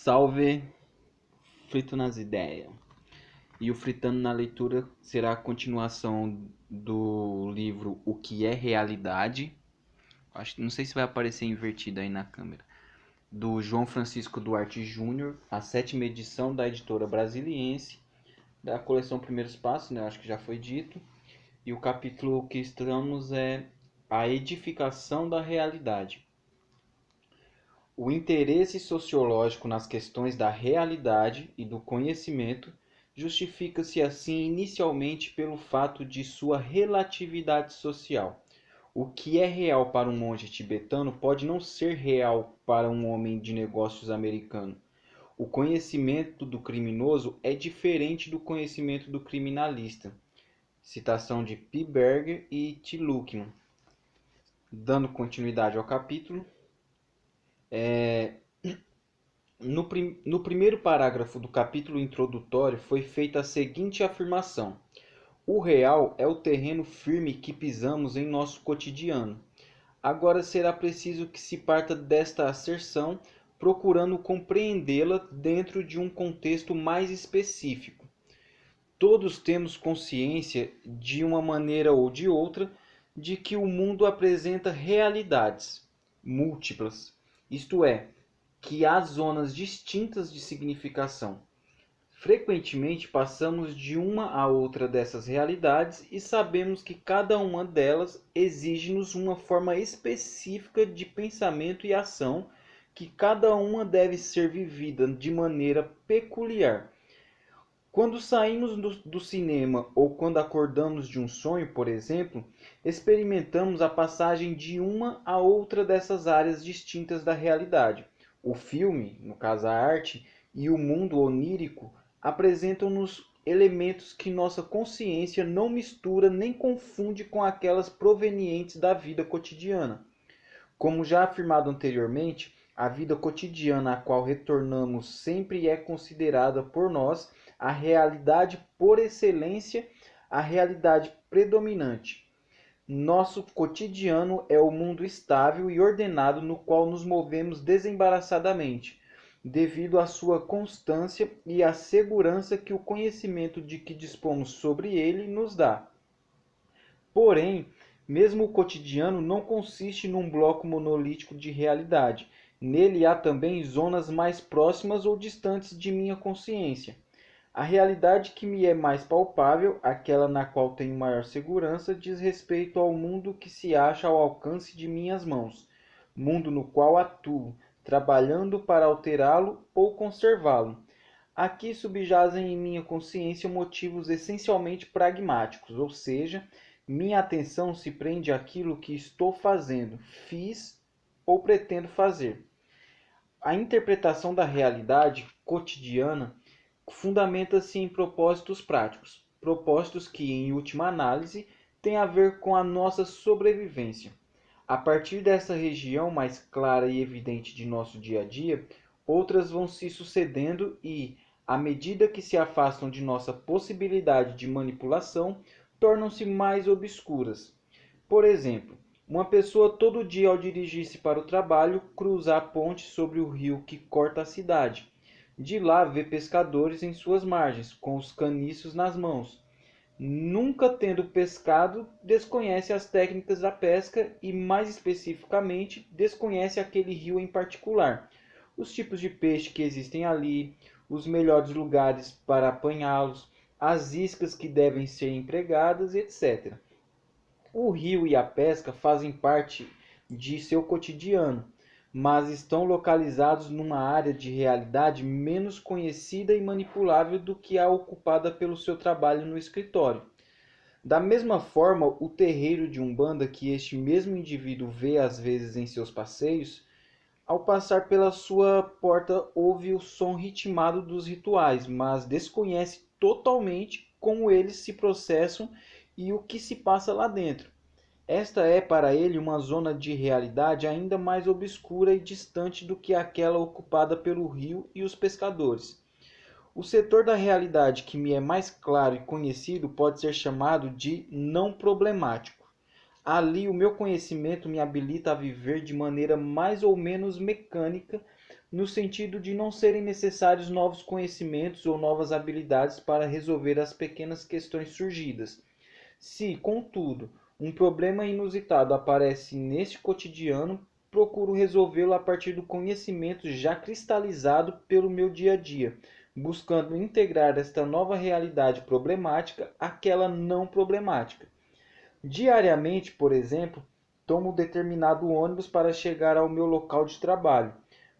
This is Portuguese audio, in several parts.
Salve, Frito nas ideias. E o Fritando na Leitura será a continuação do livro O que é Realidade. Não sei se vai aparecer invertido aí na câmera. Do João Francisco Duarte Júnior, a 7ª edição da editora Brasiliense, da coleção Primeiros Passos, né? Acho que já foi dito. E o capítulo que estamos é A Edificação da Realidade. O interesse sociológico nas questões da realidade e do conhecimento justifica-se assim inicialmente pelo fato de sua relatividade social. O que é real para um monge tibetano pode não ser real para um homem de negócios americano. O conhecimento do criminoso é diferente do conhecimento do criminalista. Citação de P. Berger e T. Luckmann. Dando continuidade ao capítulo, No primeiro parágrafo do capítulo introdutório foi feita a seguinte afirmação: o real é o terreno firme que pisamos em nosso cotidiano. Agora será preciso que se parta desta asserção, procurando compreendê-la dentro de um contexto mais específico. Todos temos consciência, de uma maneira ou de outra, de que o mundo apresenta realidades múltiplas, isto é, que há zonas distintas de significação. Frequentemente passamos de uma a outra dessas realidades e sabemos que cada uma delas exige-nos uma forma específica de pensamento e ação, que cada uma deve ser vivida de maneira peculiar. Quando saímos do cinema ou quando acordamos de um sonho, por exemplo, experimentamos a passagem de uma a outra dessas áreas distintas da realidade. O filme, no caso a arte, e o mundo onírico apresentam-nos elementos que nossa consciência não mistura nem confunde com aquelas provenientes da vida cotidiana. Como já afirmado anteriormente, a vida cotidiana a qual retornamos sempre é considerada por nós a realidade por excelência, a realidade predominante. Nosso cotidiano é o mundo estável e ordenado no qual nos movemos desembaraçadamente, devido à sua constância e à segurança que o conhecimento de que dispomos sobre ele nos dá. Porém, mesmo o cotidiano não consiste num bloco monolítico de realidade. Nele há também zonas mais próximas ou distantes de minha consciência. A realidade que me é mais palpável, aquela na qual tenho maior segurança, diz respeito ao mundo que se acha ao alcance de minhas mãos, mundo no qual atuo, trabalhando para alterá-lo ou conservá-lo. Aqui subjazem em minha consciência motivos essencialmente pragmáticos, ou seja, minha atenção se prende àquilo que estou fazendo, fiz ou pretendo fazer. A interpretação da realidade cotidiana fundamenta-se em propósitos práticos, propósitos que, em última análise, têm a ver com a nossa sobrevivência. A partir dessa região mais clara e evidente de nosso dia a dia, outras vão se sucedendo e, à medida que se afastam de nossa possibilidade de manipulação, tornam-se mais obscuras. Por exemplo, uma pessoa todo dia ao dirigir-se para o trabalho cruza a ponte sobre o rio que corta a cidade. De lá vê pescadores em suas margens, com os caniços nas mãos. Nunca tendo pescado, desconhece as técnicas da pesca e, mais especificamente, desconhece aquele rio em particular, os tipos de peixe que existem ali, os melhores lugares para apanhá-los, as iscas que devem ser empregadas, etc. O rio e a pesca fazem parte de seu cotidiano, mas estão localizados numa área de realidade menos conhecida e manipulável do que a ocupada pelo seu trabalho no escritório. Da mesma forma, o terreiro de Umbanda que este mesmo indivíduo vê às vezes em seus passeios, ao passar pela sua porta ouve o som ritmado dos rituais, mas desconhece totalmente como eles se processam e o que se passa lá dentro. Esta é para ele uma zona de realidade ainda mais obscura e distante do que aquela ocupada pelo rio e os pescadores. O setor da realidade que me é mais claro e conhecido pode ser chamado de não problemático. Ali o meu conhecimento me habilita a viver de maneira mais ou menos mecânica, no sentido de não serem necessários novos conhecimentos ou novas habilidades para resolver as pequenas questões surgidas. Se, contudo, um problema inusitado aparece neste cotidiano, procuro resolvê-lo a partir do conhecimento já cristalizado pelo meu dia a dia, buscando integrar esta nova realidade problemática àquela não problemática. Diariamente, por exemplo, tomo determinado ônibus para chegar ao meu local de trabalho,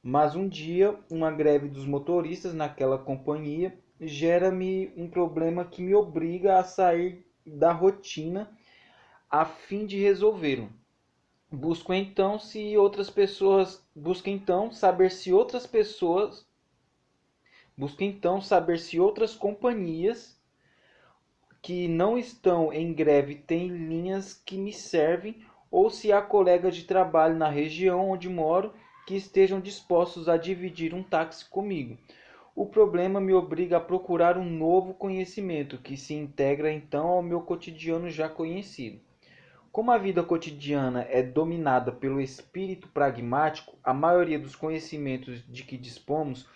mas um dia uma greve dos motoristas naquela companhia gera-me um problema que me obriga a sair da rotina a fim de resolvê-lo. Busco então saber se outras pessoas, busco então saber se outras companhias que não estão em greve têm linhas que me servem ou se há colegas de trabalho na região onde moro que estejam dispostos a dividir um táxi comigo. O problema me obriga a procurar um novo conhecimento que se integra então ao meu cotidiano já conhecido. Como a vida cotidiana é dominada pelo espírito pragmático, a maioria dos conhecimentos de que dispomos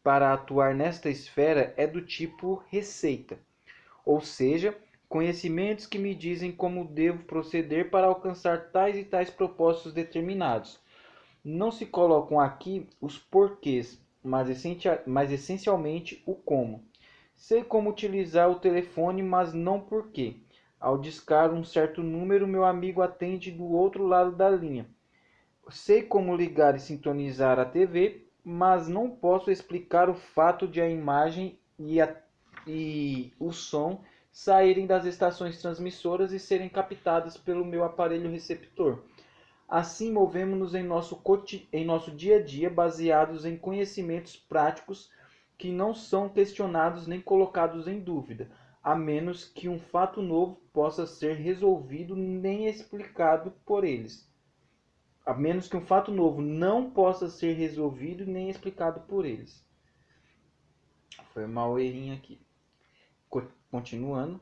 para atuar nesta esfera é do tipo receita, ou seja, conhecimentos que me dizem como devo proceder para alcançar tais e tais propósitos determinados. Não se colocam aqui os porquês, mas essencialmente o como. Sei como utilizar o telefone, mas não porquê. Ao discar um certo número, meu amigo atende do outro lado da linha. Sei como ligar e sintonizar a TV, mas não posso explicar o fato de a imagem e o som saírem das estações transmissoras e serem captadas pelo meu aparelho receptor. Assim, movemos-nos em nosso dia a dia baseados em conhecimentos práticos que não são questionados nem colocados em dúvida, a menos que um fato novo possa ser resolvido nem explicado por eles. A menos que um fato novo não possa ser resolvido nem explicado por eles. Foi mal errinho aqui. Continuando.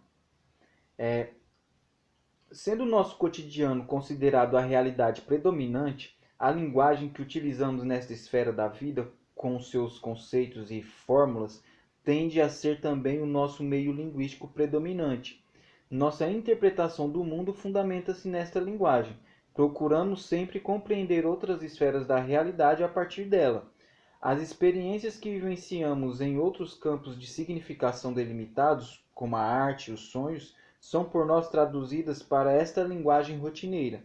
Sendo o nosso cotidiano considerado a realidade predominante, a linguagem que utilizamos nesta esfera da vida, com seus conceitos e fórmulas, tende a ser também o nosso meio linguístico predominante. Nossa interpretação do mundo fundamenta-se nesta linguagem. Procuramos sempre compreender outras esferas da realidade a partir dela. As experiências que vivenciamos em outros campos de significação delimitados, como a arte e os sonhos, são por nós traduzidas para esta linguagem rotineira.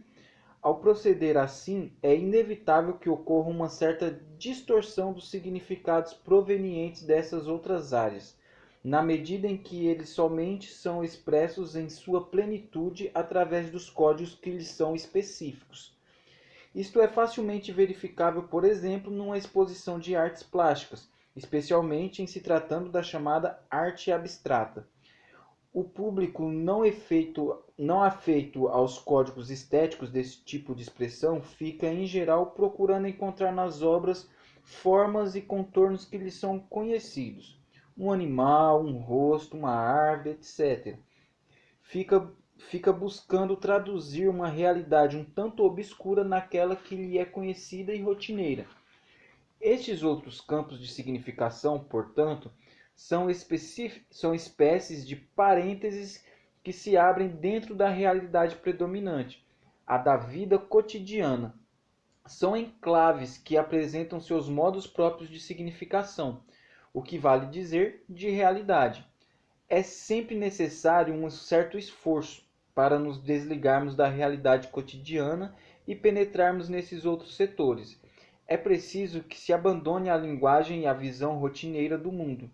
Ao proceder assim, é inevitável que ocorra uma certa distorção dos significados provenientes dessas outras áreas, na medida em que eles somente são expressos em sua plenitude através dos códigos que lhes são específicos. Isto é facilmente verificável, por exemplo, numa exposição de artes plásticas, especialmente em se tratando da chamada arte abstrata. O público não afeito aos códigos estéticos desse tipo de expressão fica, em geral, procurando encontrar nas obras formas e contornos que lhe são conhecidos. Um animal, um rosto, uma árvore, etc. Fica buscando traduzir uma realidade um tanto obscura naquela que lhe é conhecida e rotineira. Estes outros campos de significação, portanto, são espécies de parênteses que se abrem dentro da realidade predominante, a da vida cotidiana. São enclaves que apresentam seus modos próprios de significação, o que vale dizer de realidade. É sempre necessário um certo esforço para nos desligarmos da realidade cotidiana e penetrarmos nesses outros setores. É preciso que se abandone a linguagem e a visão rotineira do mundo.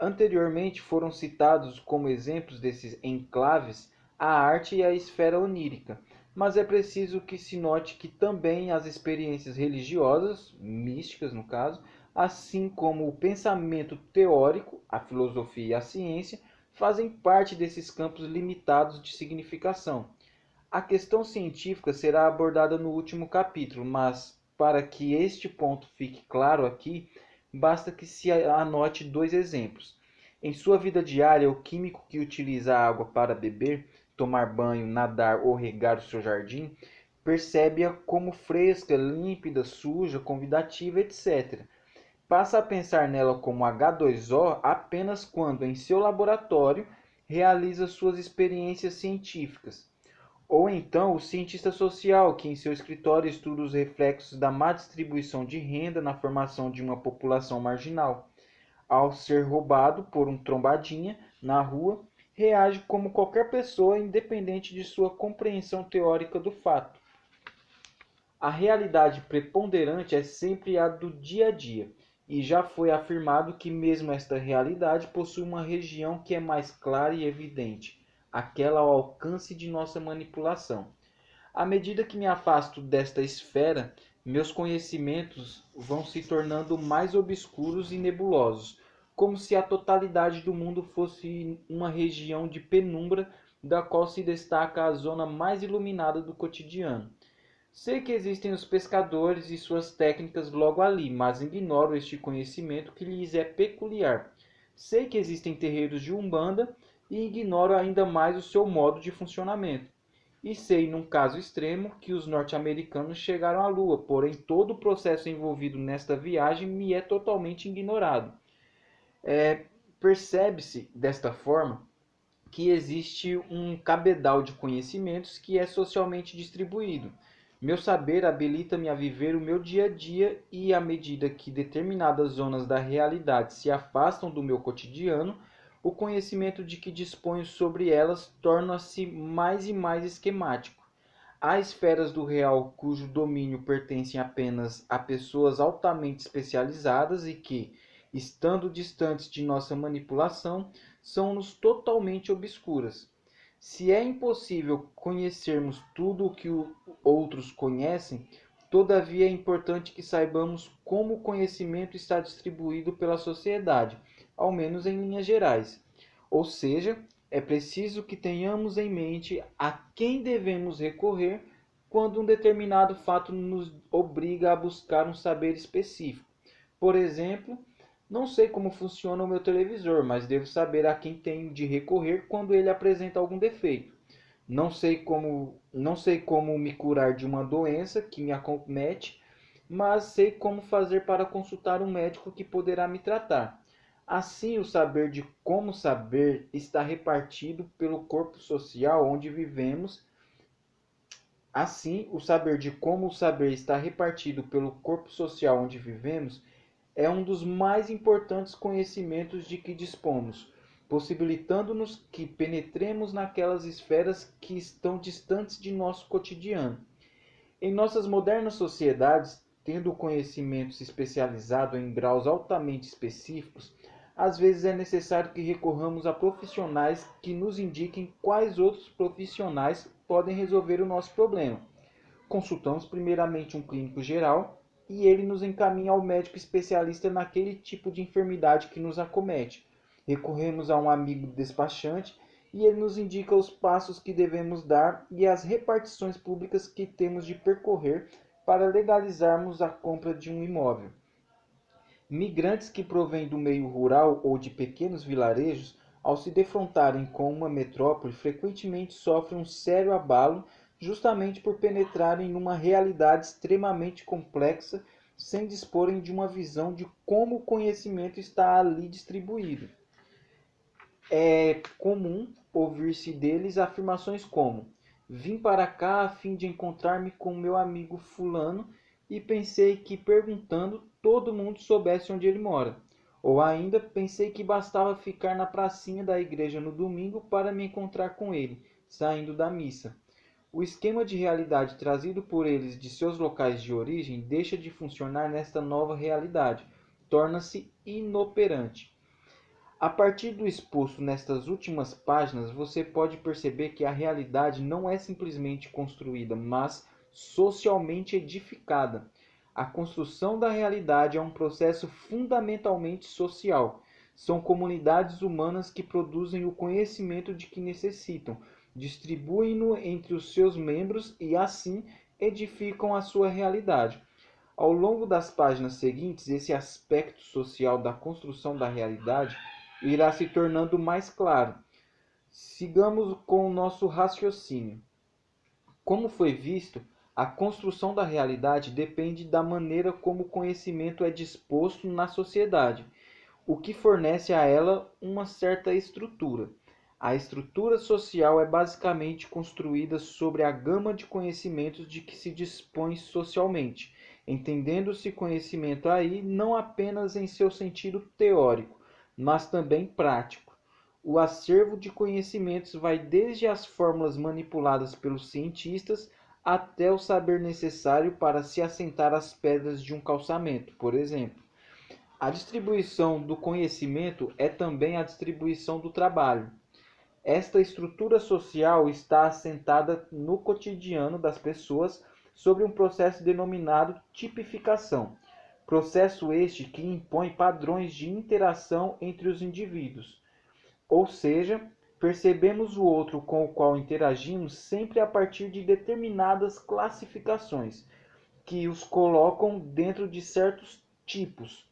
Anteriormente foram citados como exemplos desses enclaves a arte e a esfera onírica, mas é preciso que se note que também as experiências religiosas, místicas no caso, assim como o pensamento teórico, a filosofia e a ciência, fazem parte desses campos limitados de significação. A questão científica será abordada no último capítulo, mas para que este ponto fique claro aqui, basta que se anote dois exemplos. Em sua vida diária, o químico que utiliza a água para beber tomar banho, nadar ou regar o seu jardim, percebe-a como fresca, límpida, suja, convidativa, etc. Passa a pensar nela como H2O apenas quando, em seu laboratório, realiza suas experiências científicas. Ou então o cientista social, que em seu escritório estuda os reflexos da má distribuição de renda na formação de uma população marginal. Ao ser roubado por um trombadinha na rua, reage como qualquer pessoa, independente de sua compreensão teórica do fato. A realidade preponderante é sempre a do dia a dia, e já foi afirmado que mesmo esta realidade possui uma região que é mais clara e evidente, aquela ao alcance de nossa manipulação. À medida que me afasto desta esfera, meus conhecimentos vão se tornando mais obscuros e nebulosos, como se a totalidade do mundo fosse uma região de penumbra da qual se destaca a zona mais iluminada do cotidiano. Sei que existem os pescadores e suas técnicas logo ali, mas ignoro este conhecimento que lhes é peculiar. Sei que existem terreiros de Umbanda e ignoro ainda mais o seu modo de funcionamento. E sei, num caso extremo, que os norte-americanos chegaram à Lua, porém todo o processo envolvido nesta viagem me é totalmente ignorado. Percebe-se, desta forma, que existe um cabedal de conhecimentos que é socialmente distribuído. Meu saber habilita-me a viver o meu dia a dia e, à medida que determinadas zonas da realidade se afastam do meu cotidiano, o conhecimento de que disponho sobre elas torna-se mais e mais esquemático. Há esferas do real cujo domínio pertence apenas a pessoas altamente especializadas e que, estando distantes de nossa manipulação, são-nos totalmente obscuras. Se é impossível conhecermos tudo o que outros conhecem, todavia é importante que saibamos como o conhecimento está distribuído pela sociedade, ao menos em linhas gerais. Ou seja, é preciso que tenhamos em mente a quem devemos recorrer quando um determinado fato nos obriga a buscar um saber específico. Por exemplo, não sei como funciona o meu televisor, mas devo saber a quem tenho de recorrer quando ele apresenta algum defeito. Não sei como me curar de uma doença que me acomete, mas sei como fazer para consultar um médico que poderá me tratar. Assim, o saber de como saber está repartido pelo corpo social onde vivemos. Assim, o saber de como o saber está repartido pelo corpo social onde vivemos é um dos mais importantes conhecimentos de que dispomos, possibilitando-nos que penetremos naquelas esferas que estão distantes de nosso cotidiano. Em nossas modernas sociedades, tendo o conhecimento se especializado em graus altamente específicos, às vezes é necessário que recorramos a profissionais que nos indiquem quais outros profissionais podem resolver o nosso problema. Consultamos primeiramente um clínico geral e ele nos encaminha ao médico especialista naquele tipo de enfermidade que nos acomete. Recorremos a um amigo despachante e ele nos indica os passos que devemos dar e as repartições públicas que temos de percorrer para legalizarmos a compra de um imóvel. Migrantes que provêm do meio rural ou de pequenos vilarejos, ao se defrontarem com uma metrópole, frequentemente sofrem um sério abalo justamente por penetrarem numa realidade extremamente complexa sem disporem de uma visão de como o conhecimento está ali distribuído. É comum ouvir-se deles afirmações como: vim para cá a fim de encontrar-me com meu amigo fulano e pensei que perguntando todo mundo soubesse onde ele mora. Ou ainda, pensei que bastava ficar na pracinha da igreja no domingo para me encontrar com ele, saindo da missa. O esquema de realidade trazido por eles de seus locais de origem deixa de funcionar nesta nova realidade, torna-se inoperante. A partir do exposto nestas últimas páginas, você pode perceber que a realidade não é simplesmente construída, mas socialmente edificada. A construção da realidade é um processo fundamentalmente social. São comunidades humanas que produzem o conhecimento de que necessitam, distribuem-no entre os seus membros e, assim, edificam a sua realidade. Ao longo das páginas seguintes, esse aspecto social da construção da realidade irá se tornando mais claro. Sigamos com o nosso raciocínio. Como foi visto, a construção da realidade depende da maneira como o conhecimento é disposto na sociedade, o que fornece a ela uma certa estrutura. A estrutura social é basicamente construída sobre a gama de conhecimentos de que se dispõe socialmente, entendendo-se conhecimento aí não apenas em seu sentido teórico, mas também prático. O acervo de conhecimentos vai desde as fórmulas manipuladas pelos cientistas até o saber necessário para se assentar as pedras de um calçamento, por exemplo. A distribuição do conhecimento é também a distribuição do trabalho. Esta estrutura social está assentada no cotidiano das pessoas sobre um processo denominado tipificação. Processo este que impõe padrões de interação entre os indivíduos. Ou seja, percebemos o outro com o qual interagimos sempre a partir de determinadas classificações, que os colocam dentro de certos tipos.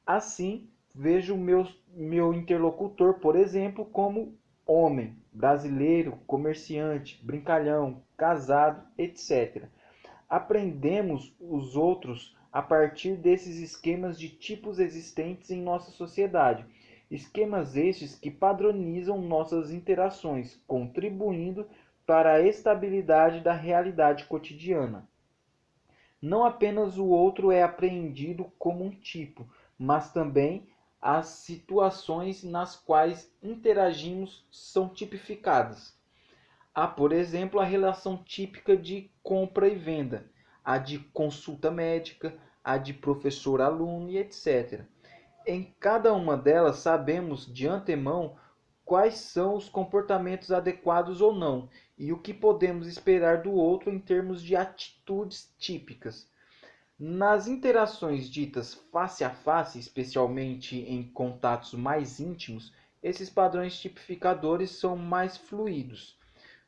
Assim, vejo meu interlocutor, por exemplo, como homem, brasileiro, comerciante, brincalhão, casado, etc. Aprendemos os outros a partir desses esquemas de tipos existentes em nossa sociedade. Esquemas estes que padronizam nossas interações, contribuindo para a estabilidade da realidade cotidiana. Não apenas o outro é apreendido como um tipo, mas também as situações nas quais interagimos são tipificadas. Há, por exemplo, a relação típica de compra e venda, a de consulta médica, a de professor-aluno e etc. Em cada uma delas, sabemos de antemão quais são os comportamentos adequados ou não, e o que podemos esperar do outro em termos de atitudes típicas. Nas interações ditas face a face, especialmente em contatos mais íntimos, esses padrões tipificadores são mais fluidos.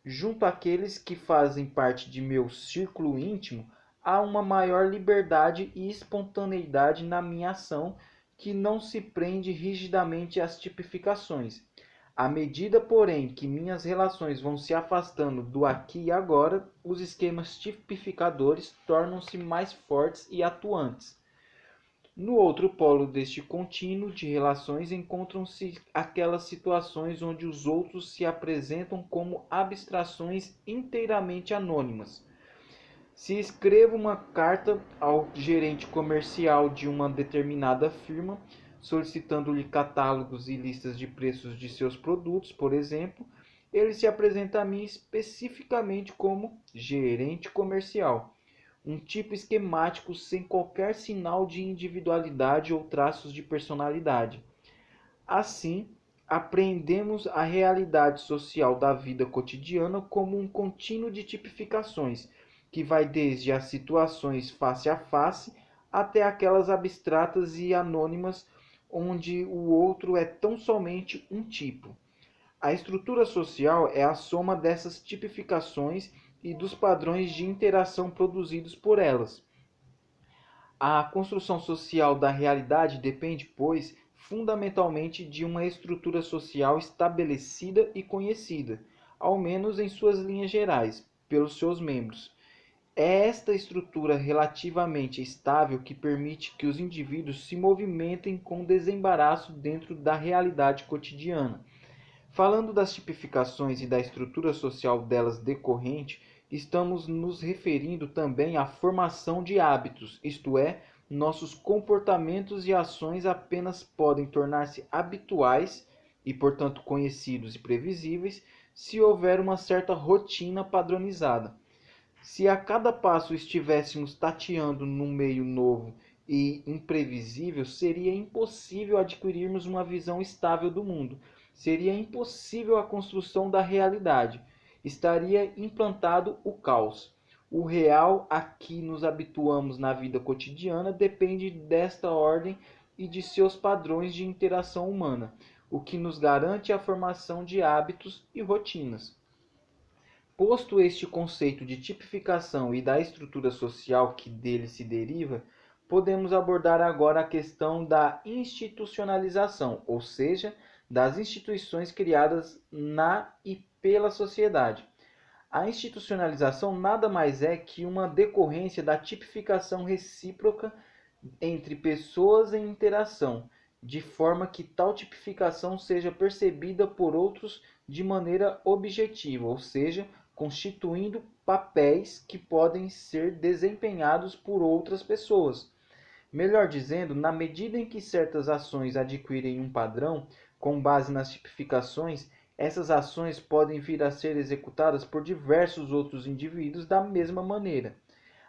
Junto àqueles que fazem parte de meu círculo íntimo, há uma maior liberdade e espontaneidade na minha ação que não se prende rigidamente às tipificações. À medida, porém, que minhas relações vão se afastando do aqui e agora, os esquemas tipificadores tornam-se mais fortes e atuantes. No outro polo deste contínuo de relações encontram-se aquelas situações onde os outros se apresentam como abstrações inteiramente anônimas. Se escrevo uma carta ao gerente comercial de uma determinada firma, solicitando-lhe catálogos e listas de preços de seus produtos, por exemplo, ele se apresenta a mim especificamente como gerente comercial, um tipo esquemático sem qualquer sinal de individualidade ou traços de personalidade. Assim, apreendemos a realidade social da vida cotidiana como um contínuo de tipificações, que vai desde as situações face a face até aquelas abstratas e anônimas onde o outro é tão somente um tipo. A estrutura social é a soma dessas tipificações e dos padrões de interação produzidos por elas. A construção social da realidade depende, pois, fundamentalmente de uma estrutura social estabelecida e conhecida, ao menos em suas linhas gerais, pelos seus membros. É esta estrutura relativamente estável que permite que os indivíduos se movimentem com desembaraço dentro da realidade cotidiana. Falando das tipificações e da estrutura social delas decorrente, estamos nos referindo também à formação de hábitos, isto é, nossos comportamentos e ações apenas podem tornar-se habituais e, portanto, conhecidos e previsíveis se houver uma certa rotina padronizada. Se a cada passo estivéssemos tateando num meio novo e imprevisível, seria impossível adquirirmos uma visão estável do mundo. Seria impossível a construção da realidade. Estaria implantado o caos. O real a que nos habituamos na vida cotidiana depende desta ordem e de seus padrões de interação humana, o que nos garante a formação de hábitos e rotinas. Posto este conceito de tipificação e da estrutura social que dele se deriva, podemos abordar agora a questão da institucionalização, ou seja, das instituições criadas na e pela sociedade. A institucionalização nada mais é que uma decorrência da tipificação recíproca entre pessoas em interação, de forma que tal tipificação seja percebida por outros de maneira objetiva, ou seja, constituindo papéis que podem ser desempenhados por outras pessoas. Melhor dizendo, na medida em que certas ações adquirem um padrão com base nas tipificações, essas ações podem vir a ser executadas por diversos outros indivíduos da mesma maneira.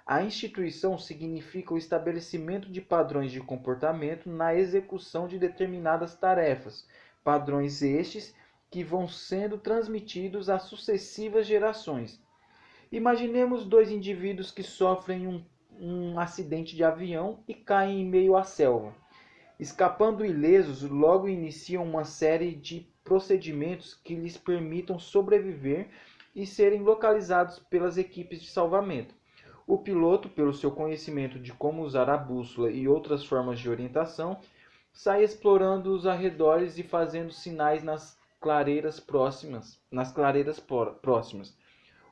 A instituição significa o estabelecimento de padrões de comportamento na execução de determinadas tarefas, padrões estes que vão sendo transmitidos às sucessivas gerações. Imaginemos dois indivíduos que sofrem um acidente de avião e caem em meio à selva. Escapando ilesos, logo iniciam uma série de procedimentos que lhes permitam sobreviver e serem localizados pelas equipes de salvamento. O piloto, pelo seu conhecimento de como usar a bússola e outras formas de orientação, sai explorando os arredores e fazendo sinais nas clareiras próximas.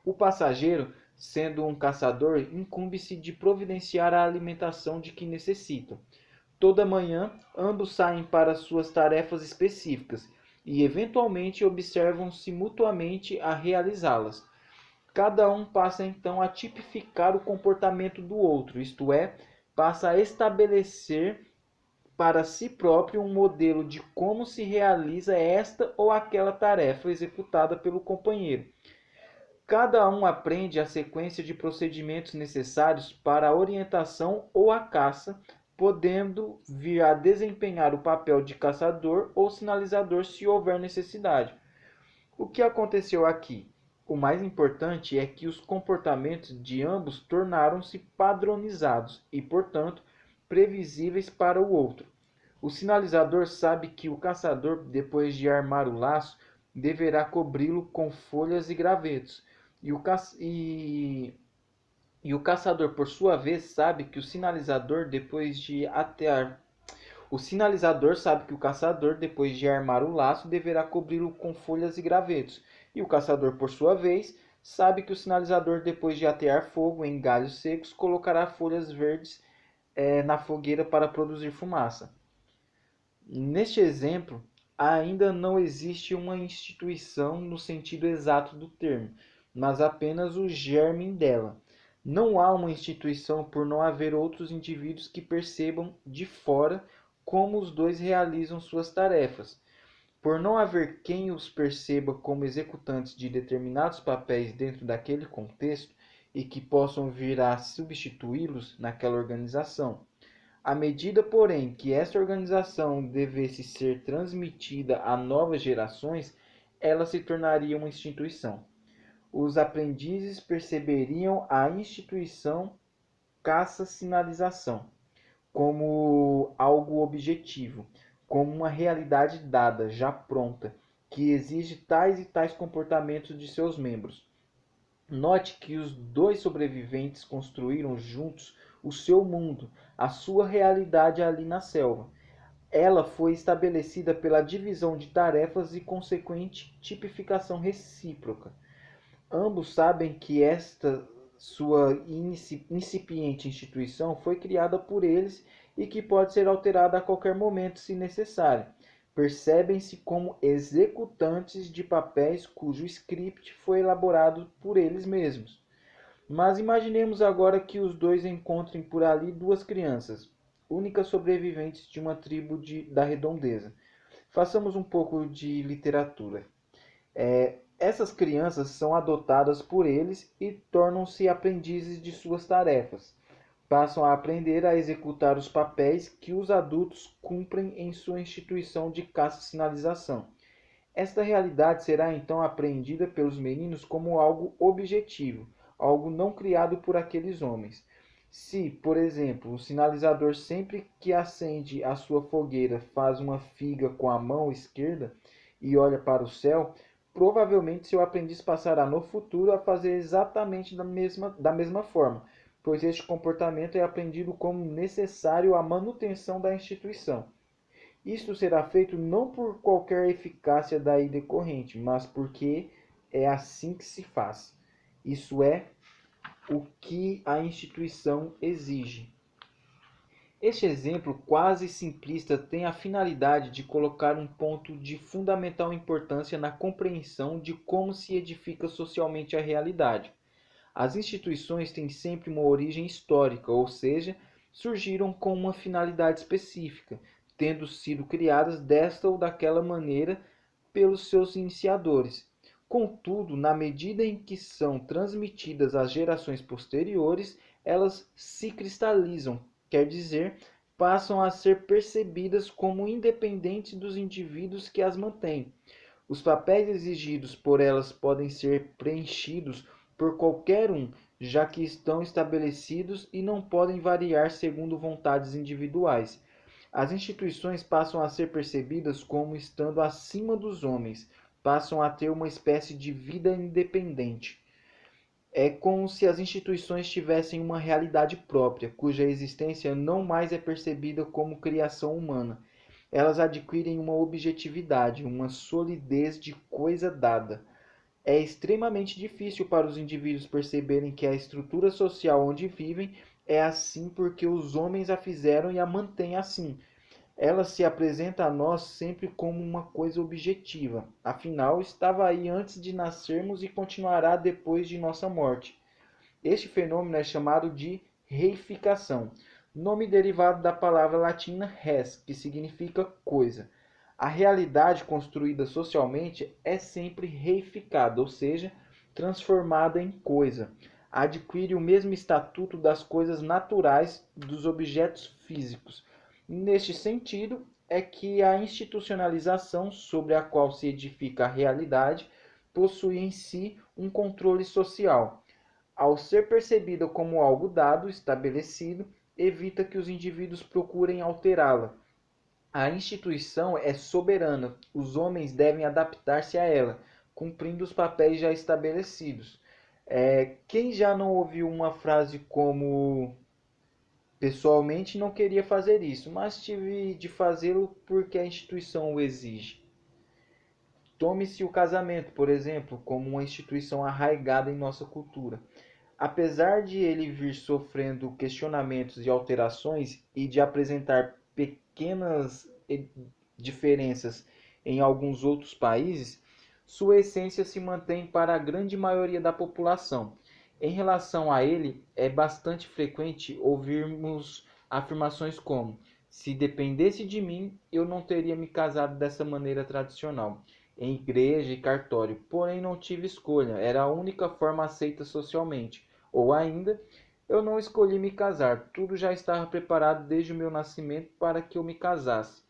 O passageiro, sendo um caçador, incumbe-se de providenciar a alimentação de que necessitam. Toda manhã, ambos saem para suas tarefas específicas e, eventualmente, observam-se mutuamente a realizá-las. Cada um passa então a tipificar o comportamento do outro, isto é, passa a estabelecer para si próprio um modelo de como se realiza esta ou aquela tarefa executada pelo companheiro. Cada um aprende a sequência de procedimentos necessários para a orientação ou a caça, podendo vir a desempenhar o papel de caçador ou sinalizador se houver necessidade. O que aconteceu aqui? O mais importante é que os comportamentos de ambos tornaram-se padronizados e, portanto, previsíveis para o outro. O sinalizador sabe que o caçador, depois de armar o laço, deverá cobri-lo com folhas e gravetos, e o caçador, por sua vez, sabe que o sinalizador, depois de atear o sinalizador sabe que o caçador, depois de armar o laço, deverá cobri-lo com folhas e gravetos. E o caçador, por sua vez, sabe que o sinalizador, depois de atear fogo em galhos secos, colocará folhas verdes na fogueira para produzir fumaça. Neste exemplo, ainda não existe uma instituição no sentido exato do termo, mas apenas o germe dela. Não há uma instituição por não haver outros indivíduos que percebam de fora como os dois realizam suas tarefas. Por não haver quem os perceba como executantes de determinados papéis dentro daquele contexto e que possam vir a substituí-los naquela organização. À medida, porém, que esta organização devesse ser transmitida a novas gerações, ela se tornaria uma instituição. Os aprendizes perceberiam a instituição caça-sinalização como algo objetivo, como uma realidade dada, já pronta, que exige tais e tais comportamentos de seus membros. Note que os dois sobreviventes construíram juntos o seu mundo, a sua realidade ali na selva. Ela foi estabelecida pela divisão de tarefas e consequente tipificação recíproca. Ambos sabem que esta sua incipiente instituição foi criada por eles e que pode ser alterada a qualquer momento se necessário. Percebem-se como executantes de papéis cujo script foi elaborado por eles mesmos. Mas imaginemos agora que os dois encontrem por ali duas crianças, únicas sobreviventes de uma tribo da redondeza. Façamos um pouco de literatura. Essas crianças são adotadas por eles e tornam-se aprendizes de suas tarefas. Passam a aprender a executar os papéis que os adultos cumprem em sua instituição de caça-sinalização. Esta realidade será então apreendida pelos meninos como algo objetivo, algo não criado por aqueles homens. Se, por exemplo, o sinalizador sempre que acende a sua fogueira faz uma figa com a mão esquerda e olha para o céu, provavelmente seu aprendiz passará no futuro a fazer exatamente da mesma forma, pois este comportamento é aprendido como necessário à manutenção da instituição. Isto será feito não por qualquer eficácia daí decorrente, mas porque é assim que se faz. Isso é o que a instituição exige. Este exemplo quase simplista tem a finalidade de colocar um ponto de fundamental importância na compreensão de como se edifica socialmente a realidade. As instituições têm sempre uma origem histórica, ou seja, surgiram com uma finalidade específica, tendo sido criadas desta ou daquela maneira pelos seus iniciadores. Contudo, na medida em que são transmitidas às gerações posteriores, elas se cristalizam, quer dizer, passam a ser percebidas como independentes dos indivíduos que as mantêm. Os papéis exigidos por elas podem ser preenchidos por qualquer um, já que estão estabelecidos e não podem variar segundo vontades individuais. As instituições passam a ser percebidas como estando acima dos homens, passam a ter uma espécie de vida independente. É como se as instituições tivessem uma realidade própria, cuja existência não mais é percebida como criação humana. Elas adquirem uma objetividade, uma solidez de coisa dada. É extremamente difícil para os indivíduos perceberem que a estrutura social onde vivem é assim porque os homens a fizeram e a mantêm assim. Ela se apresenta a nós sempre como uma coisa objetiva, afinal, estava aí antes de nascermos e continuará depois de nossa morte. Este fenômeno é chamado de reificação, nome derivado da palavra latina res, que significa coisa. A realidade construída socialmente é sempre reificada, ou seja, transformada em coisa. Adquire o mesmo estatuto das coisas naturais dos objetos físicos. Neste sentido, é que a institucionalização sobre a qual se edifica a realidade possui em si um controle social. Ao ser percebida como algo dado, estabelecido, evita que os indivíduos procurem alterá-la. A instituição é soberana, os homens devem adaptar-se a ela, cumprindo os papéis já estabelecidos. Quem já não ouviu uma frase como: pessoalmente não queria fazer isso, mas tive de fazê-lo porque a instituição o exige. Tome-se o casamento, por exemplo, como uma instituição arraigada em nossa cultura. Apesar de ele vir sofrendo questionamentos e alterações e de apresentar pequenas diferenças em alguns outros países, sua essência se mantém para a grande maioria da população. Em relação a ele, é bastante frequente ouvirmos afirmações como: se dependesse de mim, eu não teria me casado dessa maneira tradicional, em igreja e cartório, porém não tive escolha, era a única forma aceita socialmente. Ou ainda, eu não escolhi me casar, tudo já estava preparado desde o meu nascimento para que eu me casasse.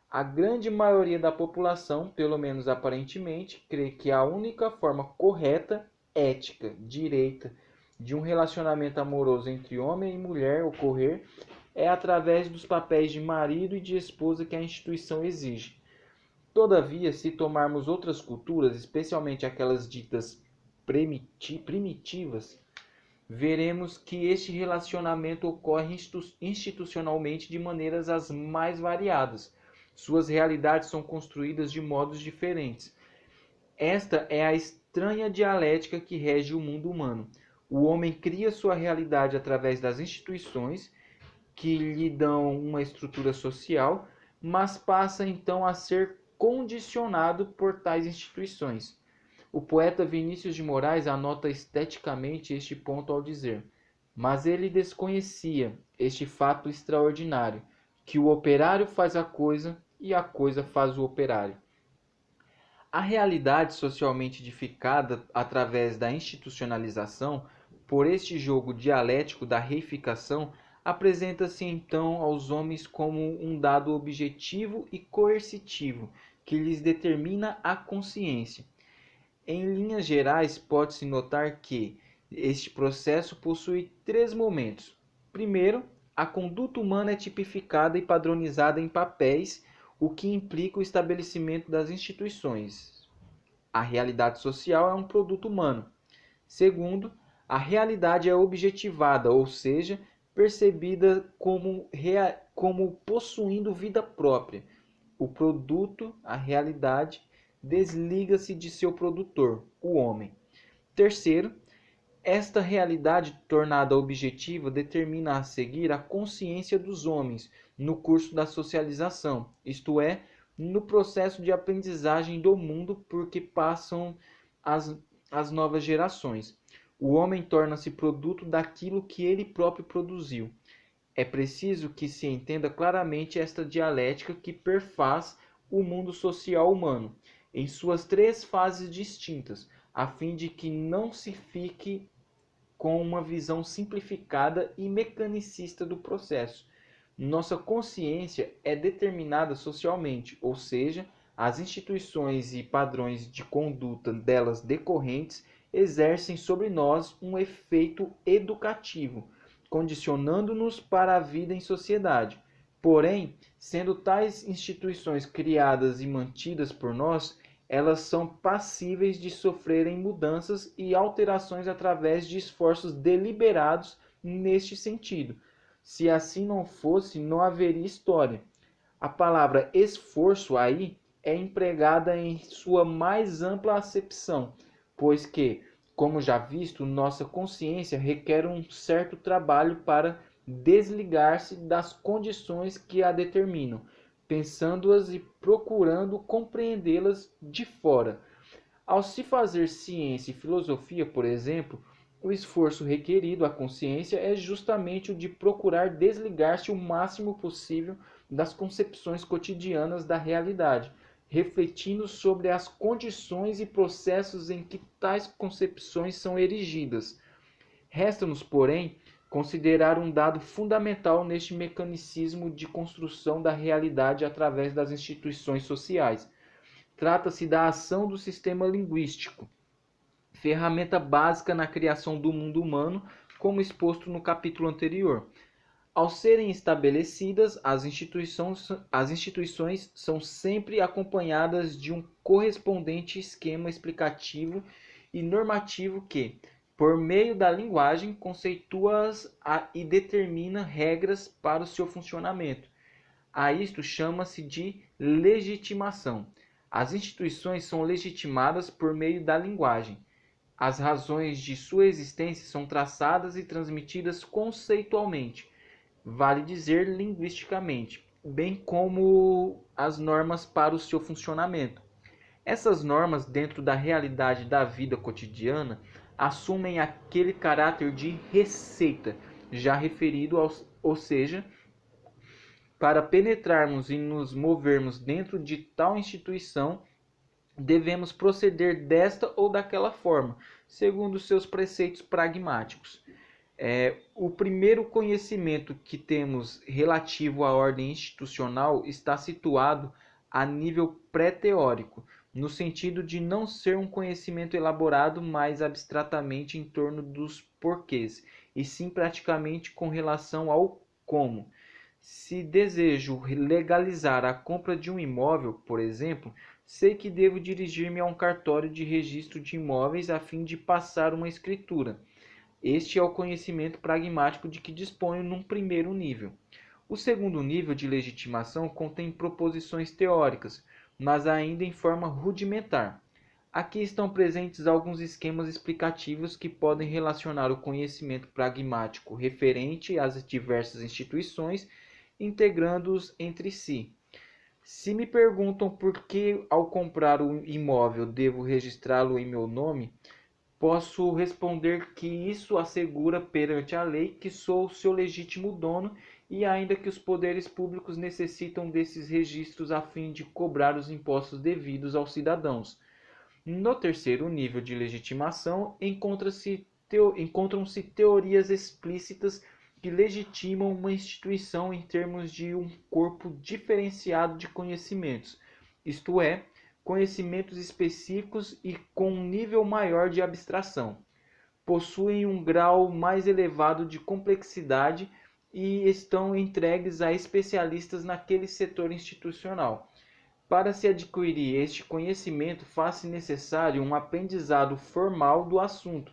A grande maioria da população, pelo menos aparentemente, crê que a única forma correta, ética, direita, de um relacionamento amoroso entre homem e mulher ocorrer é através dos papéis de marido e de esposa que a instituição exige. Todavia, se tomarmos outras culturas, especialmente aquelas ditas primitivas, veremos que este relacionamento ocorre institucionalmente de maneiras as mais variadas. Suas realidades são construídas de modos diferentes. Esta é a estranha dialética que rege o mundo humano. O homem cria sua realidade através das instituições, que lhe dão uma estrutura social, mas passa então a ser condicionado por tais instituições. O poeta Vinícius de Moraes anota esteticamente este ponto ao dizer: mas ele desconhecia este fato extraordinário, que o operário faz a coisa e a coisa faz o operário. A realidade socialmente edificada através da institucionalização, por este jogo dialético da reificação, apresenta-se então aos homens como um dado objetivo e coercitivo, que lhes determina a consciência. Em linhas gerais, pode-se notar que este processo possui três momentos. Primeiro, a conduta humana é tipificada e padronizada em papéis, o que implica o estabelecimento das instituições. A realidade social é um produto humano. Segundo, a realidade é objetivada, ou seja, percebida como possuindo vida própria. O produto, a realidade, desliga-se de seu produtor, o homem. Terceiro, esta realidade tornada objetiva determina a seguir a consciência dos homens no curso da socialização, isto é, no processo de aprendizagem do mundo por que passam as novas gerações. O homem torna-se produto daquilo que ele próprio produziu. É preciso que se entenda claramente esta dialética que perfaz o mundo social humano, em suas três fases distintas, a fim de que não se fique com uma visão simplificada e mecanicista do processo. Nossa consciência é determinada socialmente, ou seja, as instituições e padrões de conduta delas decorrentes exercem sobre nós um efeito educativo, condicionando-nos para a vida em sociedade. Porém, sendo tais instituições criadas e mantidas por nós, elas são passíveis de sofrerem mudanças e alterações através de esforços deliberados neste sentido. Se assim não fosse, não haveria história. A palavra esforço aí é empregada em sua mais ampla acepção, pois que, como já visto, nossa consciência requer um certo trabalho para desligar-se das condições que a determinam, pensando-as e procurando compreendê-las de fora. Ao se fazer ciência e filosofia, por exemplo, o esforço requerido à consciência é justamente o de procurar desligar-se o máximo possível das concepções cotidianas da realidade, refletindo sobre as condições e processos em que tais concepções são erigidas. Resta-nos, porém, considerar um dado fundamental neste mecanicismo de construção da realidade através das instituições sociais. Trata-se da ação do sistema linguístico, ferramenta básica na criação do mundo humano, como exposto no capítulo anterior. Ao serem estabelecidas, as instituições são sempre acompanhadas de um correspondente esquema explicativo e normativo que, por meio da linguagem, conceitua-as e determina regras para o seu funcionamento. A isto chama-se de legitimação. As instituições são legitimadas por meio da linguagem. As razões de sua existência são traçadas e transmitidas conceitualmente, vale dizer linguisticamente, bem como as normas para o seu funcionamento. Essas normas, dentro da realidade da vida cotidiana, assumem aquele caráter de receita, já referido, ou seja, para penetrarmos e nos movermos dentro de tal instituição, devemos proceder desta ou daquela forma, segundo seus preceitos pragmáticos. O primeiro conhecimento que temos relativo à ordem institucional está situado a nível pré-teórico, no sentido de não ser um conhecimento elaborado mais abstratamente em torno dos porquês, e sim praticamente com relação ao como. Se desejo legalizar a compra de um imóvel, por exemplo, sei que devo dirigir-me a um cartório de registro de imóveis a fim de passar uma escritura. Este é o conhecimento pragmático de que disponho num primeiro nível. O segundo nível de legitimação contém proposições teóricas, mas ainda em forma rudimentar. Aqui estão presentes alguns esquemas explicativos que podem relacionar o conhecimento pragmático referente às diversas instituições, integrando-os entre si. Se me perguntam por que, ao comprar um imóvel, devo registrá-lo em meu nome, posso responder que isso assegura perante a lei que sou seu legítimo dono e ainda que os poderes públicos necessitam desses registros a fim de cobrar os impostos devidos aos cidadãos. No terceiro nível de legitimação, encontram-se teorias explícitas que legitimam uma instituição em termos de um corpo diferenciado de conhecimentos, isto é, conhecimentos específicos e com um nível maior de abstração. Possuem um grau mais elevado de complexidade e estão entregues a especialistas naquele setor institucional. Para se adquirir este conhecimento, faz-se necessário um aprendizado formal do assunto.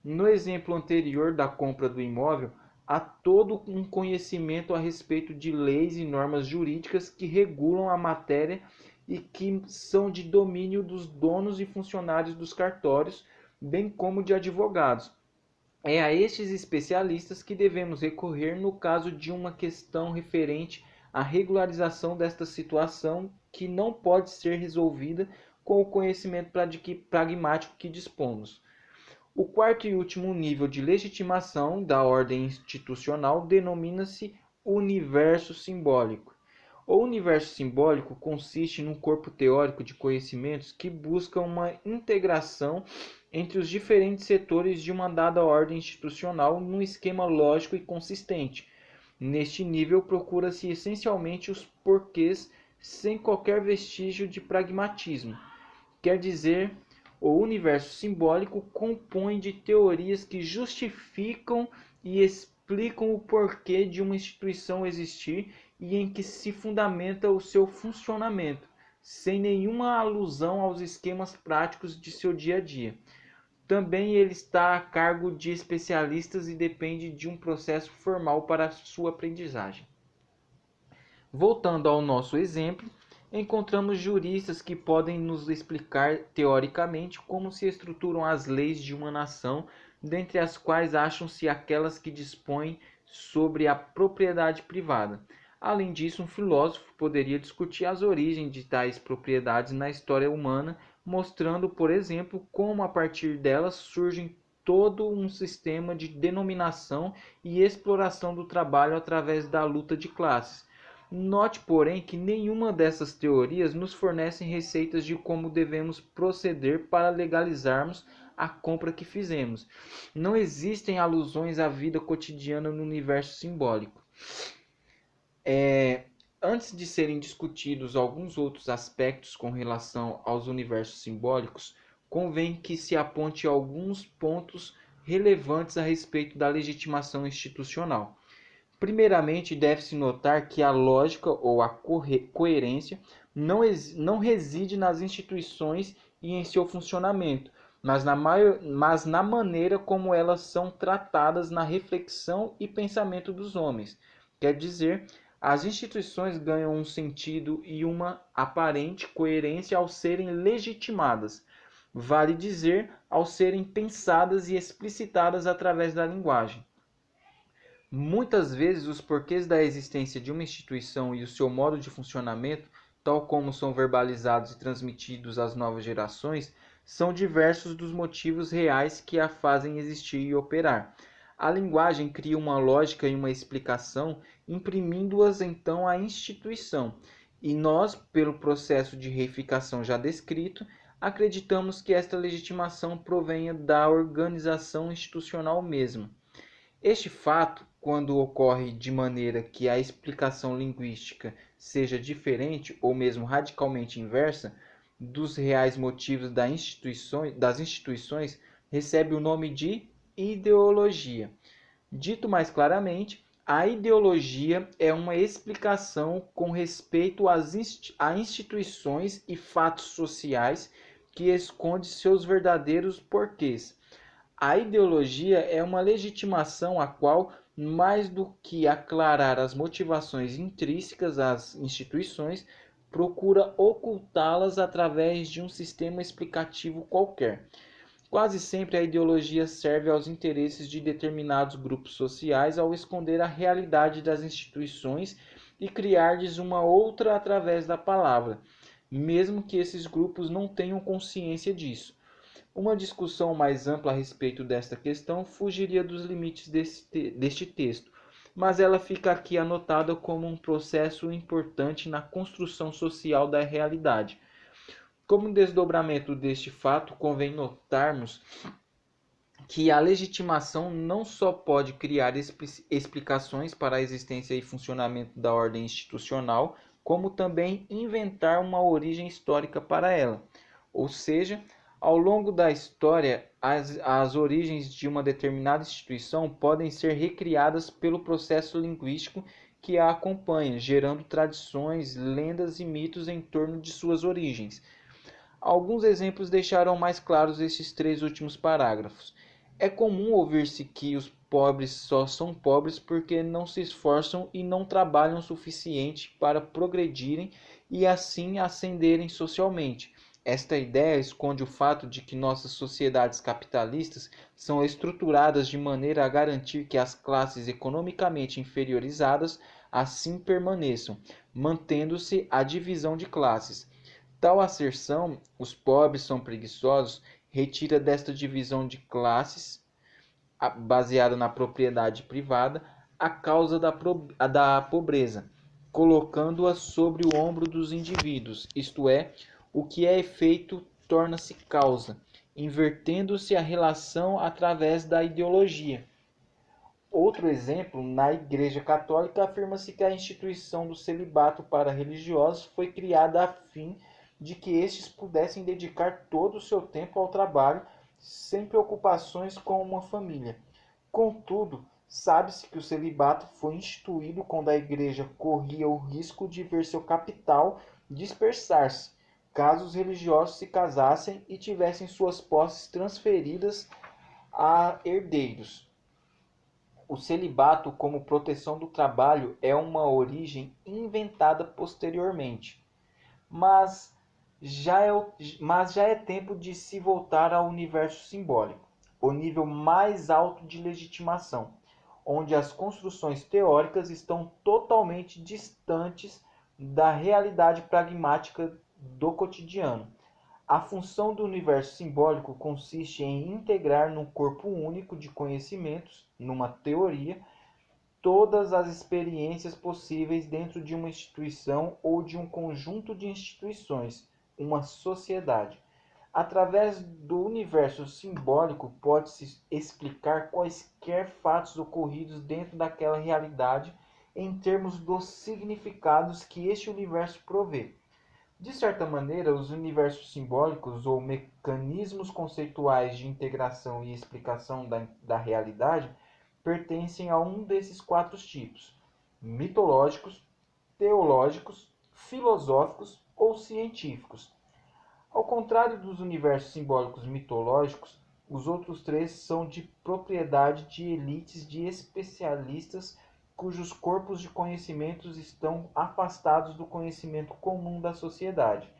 No exemplo anterior da compra do imóvel, há todo um conhecimento a respeito de leis e normas jurídicas que regulam a matéria e que são de domínio dos donos e funcionários dos cartórios, bem como de advogados. É a estes especialistas que devemos recorrer no caso de uma questão referente à regularização desta situação que não pode ser resolvida com o conhecimento pragmático que dispomos. O quarto e último nível de legitimação da ordem institucional denomina-se universo simbólico. O universo simbólico consiste num corpo teórico de conhecimentos que busca uma integração entre os diferentes setores de uma dada ordem institucional num esquema lógico e consistente. Neste nível, procura-se essencialmente os porquês sem qualquer vestígio de pragmatismo. Quer dizer, o universo simbólico compõe de teorias que justificam e explicam o porquê de uma instituição existir e em que se fundamenta o seu funcionamento, sem nenhuma alusão aos esquemas práticos de seu dia a dia. Também ele está a cargo de especialistas e depende de um processo formal para sua aprendizagem. Voltando ao nosso exemplo, encontramos juristas que podem nos explicar teoricamente como se estruturam as leis de uma nação, dentre as quais acham-se aquelas que dispõem sobre a propriedade privada. Além disso, um filósofo poderia discutir as origens de tais propriedades na história humana, mostrando, por exemplo, como a partir delas surge todo um sistema de denominação e exploração do trabalho através da luta de classes. Note, porém, que nenhuma dessas teorias nos fornecem receitas de como devemos proceder para legalizarmos a compra que fizemos. Não existem alusões à vida cotidiana no universo simbólico. Antes de serem discutidos alguns outros aspectos com relação aos universos simbólicos, convém que se aponte alguns pontos relevantes a respeito da legitimação institucional. Primeiramente, deve-se notar que a lógica ou a coerência não reside nas instituições e em seu funcionamento, mas na maneira como elas são tratadas na reflexão e pensamento dos homens. Quer dizer, as instituições ganham um sentido e uma aparente coerência ao serem legitimadas, vale dizer, ao serem pensadas e explicitadas através da linguagem. Muitas vezes os porquês da existência de uma instituição e o seu modo de funcionamento, tal como são verbalizados e transmitidos às novas gerações, são diversos dos motivos reais que a fazem existir e operar. A linguagem cria uma lógica e uma explicação, imprimindo-as então à instituição, e nós, pelo processo de reificação já descrito, acreditamos que esta legitimação provenha da organização institucional mesma. Este fato, quando ocorre de maneira que a explicação linguística seja diferente ou mesmo radicalmente inversa dos reais motivos das instituições, recebe o nome de ideologia. Dito mais claramente, a ideologia é uma explicação com respeito a instituições e fatos sociais que esconde seus verdadeiros porquês. A ideologia é uma legitimação a qual, mais do que aclarar as motivações intrínsecas às instituições, procura ocultá-las através de um sistema explicativo qualquer. Quase sempre a ideologia serve aos interesses de determinados grupos sociais ao esconder a realidade das instituições e criar-lhes uma outra através da palavra, mesmo que esses grupos não tenham consciência disso. Uma discussão mais ampla a respeito desta questão fugiria dos limites deste texto, mas ela fica aqui anotada como um processo importante na construção social da realidade. Como desdobramento deste fato, convém notarmos que a legitimação não só pode criar explicações para a existência e funcionamento da ordem institucional, como também inventar uma origem histórica para ela. Ou seja, ao longo da história, as origens de uma determinada instituição podem ser recriadas pelo processo linguístico que a acompanha, gerando tradições, lendas e mitos em torno de suas origens. Alguns exemplos deixarão mais claros estes três últimos parágrafos. É comum ouvir-se que os pobres só são pobres porque não se esforçam e não trabalham o suficiente para progredirem e assim ascenderem socialmente. Esta ideia esconde o fato de que nossas sociedades capitalistas são estruturadas de maneira a garantir que as classes economicamente inferiorizadas assim permaneçam, mantendo-se a divisão de classes. Tal asserção, os pobres são preguiçosos, retira desta divisão de classes, baseada na propriedade privada, a causa da pobreza, colocando-a sobre o ombro dos indivíduos, isto é, o que é efeito torna-se causa, invertendo-se a relação através da ideologia. Outro exemplo, na Igreja Católica, afirma-se que a instituição do celibato para religiosos foi criada a fim de que estes pudessem dedicar todo o seu tempo ao trabalho, sem preocupações com uma família. Contudo, sabe-se que o celibato foi instituído quando a Igreja corria o risco de ver seu capital dispersar-se, caso os religiosos se casassem e tivessem suas posses transferidas a herdeiros. O celibato como proteção do trabalho é uma origem inventada posteriormente, mas já é tempo de se voltar ao universo simbólico, o nível mais alto de legitimação, onde as construções teóricas estão totalmente distantes da realidade pragmática do cotidiano. A função do universo simbólico consiste em integrar num corpo único de conhecimentos, numa teoria, todas as experiências possíveis dentro de uma instituição ou de um conjunto de instituições, uma sociedade. Através do universo simbólico, pode-se explicar quaisquer fatos ocorridos dentro daquela realidade em termos dos significados que este universo provê. De certa maneira, os universos simbólicos ou mecanismos conceituais de integração e explicação da realidade pertencem a um desses quatro tipos: mitológicos, teológicos, filosóficos ou científicos. Ao contrário dos universos simbólicos mitológicos, os outros três são de propriedade de elites de especialistas cujos corpos de conhecimentos estão afastados do conhecimento comum da sociedade.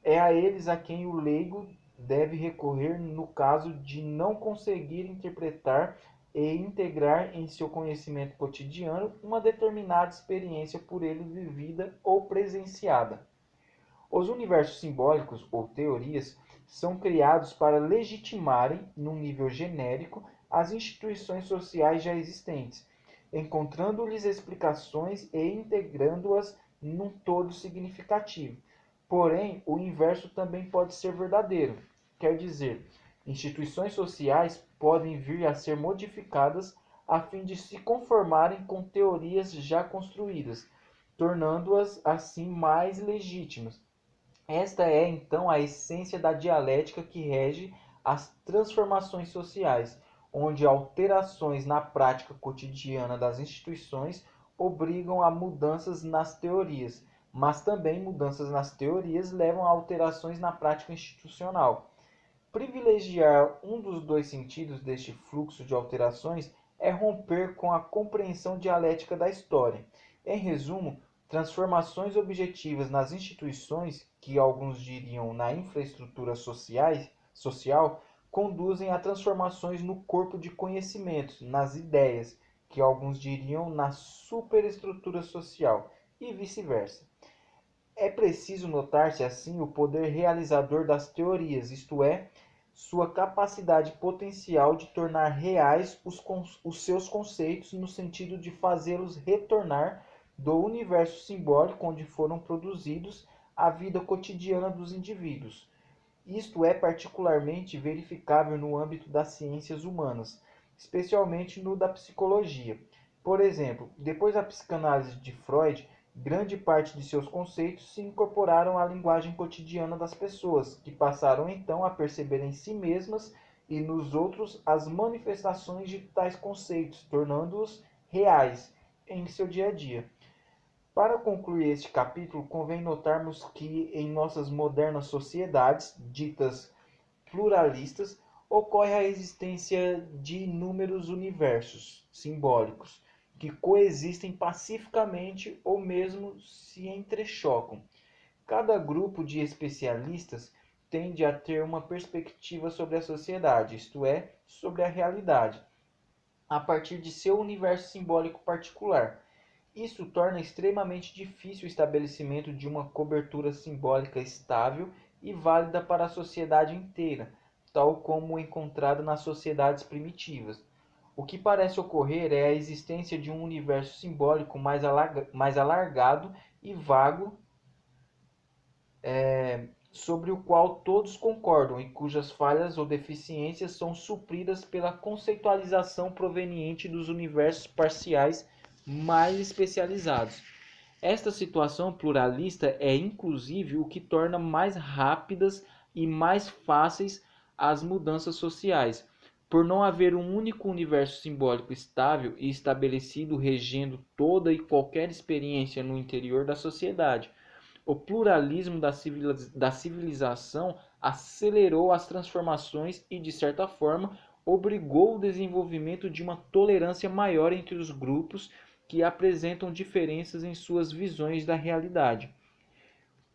É a eles a quem o leigo deve recorrer no caso de não conseguir interpretar e integrar em seu conhecimento cotidiano uma determinada experiência por ele vivida ou presenciada. Os universos simbólicos ou teorias são criados para legitimarem, num nível genérico, as instituições sociais já existentes, encontrando-lhes explicações e integrando-as num todo significativo. Porém, o inverso também pode ser verdadeiro, quer dizer, instituições sociais podem vir a ser modificadas a fim de se conformarem com teorias já construídas, tornando-as assim mais legítimas. Esta é então a essência da dialética que rege as transformações sociais, onde alterações na prática cotidiana das instituições obrigam a mudanças nas teorias, mas também mudanças nas teorias levam a alterações na prática institucional. Privilegiar um dos dois sentidos deste fluxo de alterações é romper com a compreensão dialética da história. Em resumo, transformações objetivas nas instituições, que alguns diriam na infraestrutura social, conduzem a transformações no corpo de conhecimentos, nas ideias, que alguns diriam na superestrutura social, e vice-versa. É preciso notar-se assim o poder realizador das teorias, isto é, sua capacidade potencial de tornar reais os seus conceitos no sentido de fazê-los retornar do universo simbólico onde foram produzidos à vida cotidiana dos indivíduos. Isto é particularmente verificável no âmbito das ciências humanas, especialmente no da psicologia. Por exemplo, depois da psicanálise de Freud, grande parte de seus conceitos se incorporaram à linguagem cotidiana das pessoas, que passaram então a perceber em si mesmas e nos outros as manifestações de tais conceitos, tornando-os reais em seu dia a dia. Para concluir este capítulo, convém notarmos que em nossas modernas sociedades, ditas pluralistas, ocorre a existência de inúmeros universos simbólicos que coexistem pacificamente ou mesmo se entrechocam. Cada grupo de especialistas tende a ter uma perspectiva sobre a sociedade, isto é, sobre a realidade, a partir de seu universo simbólico particular. Isso torna extremamente difícil o estabelecimento de uma cobertura simbólica estável e válida para a sociedade inteira, tal como encontrada nas sociedades primitivas. O que parece ocorrer é a existência de um universo simbólico mais alargado e vago, sobre o qual todos concordam e cujas falhas ou deficiências são supridas pela conceitualização proveniente dos universos parciais mais especializados. Esta situação pluralista é inclusive o que torna mais rápidas e mais fáceis as mudanças sociais, por não haver um único universo simbólico estável e estabelecido regendo toda e qualquer experiência no interior da sociedade. O pluralismo da civilização acelerou as transformações e, de certa forma, obrigou o desenvolvimento de uma tolerância maior entre os grupos que apresentam diferenças em suas visões da realidade.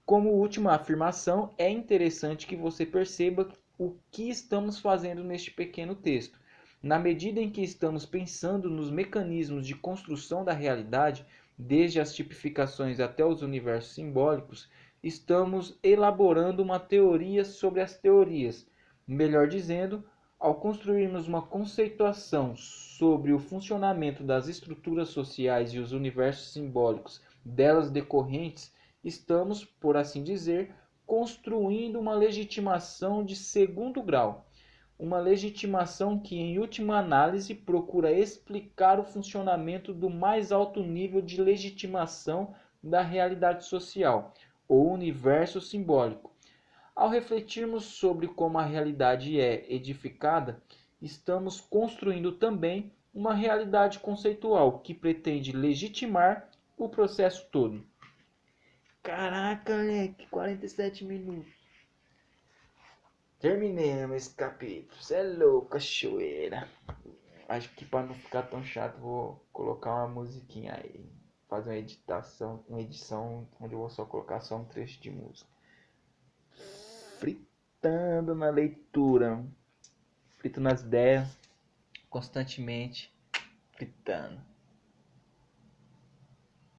Como última afirmação, é interessante que você perceba o que estamos fazendo neste pequeno texto. Na medida em que estamos pensando nos mecanismos de construção da realidade, desde as tipificações até os universos simbólicos, estamos elaborando uma teoria sobre as teorias. Melhor dizendo, ao construirmos uma conceituação sobre o funcionamento das estruturas sociais e os universos simbólicos delas decorrentes, estamos, por assim dizer, construindo uma legitimação de segundo grau. Uma legitimação que, em última análise, procura explicar o funcionamento do mais alto nível de legitimação da realidade social, o universo simbólico. Ao refletirmos sobre como a realidade é edificada, estamos construindo também uma realidade conceitual que pretende legitimar o processo todo. Caraca, moleque, 47 minutos. Terminemos esse capítulo. Você é louco, cachoeira. Acho que para não ficar tão chato, vou colocar uma musiquinha aí. Fazer uma edição onde eu vou só colocar só um trecho de música. Fritando na leitura. Frito nas ideias. Constantemente. Fritando.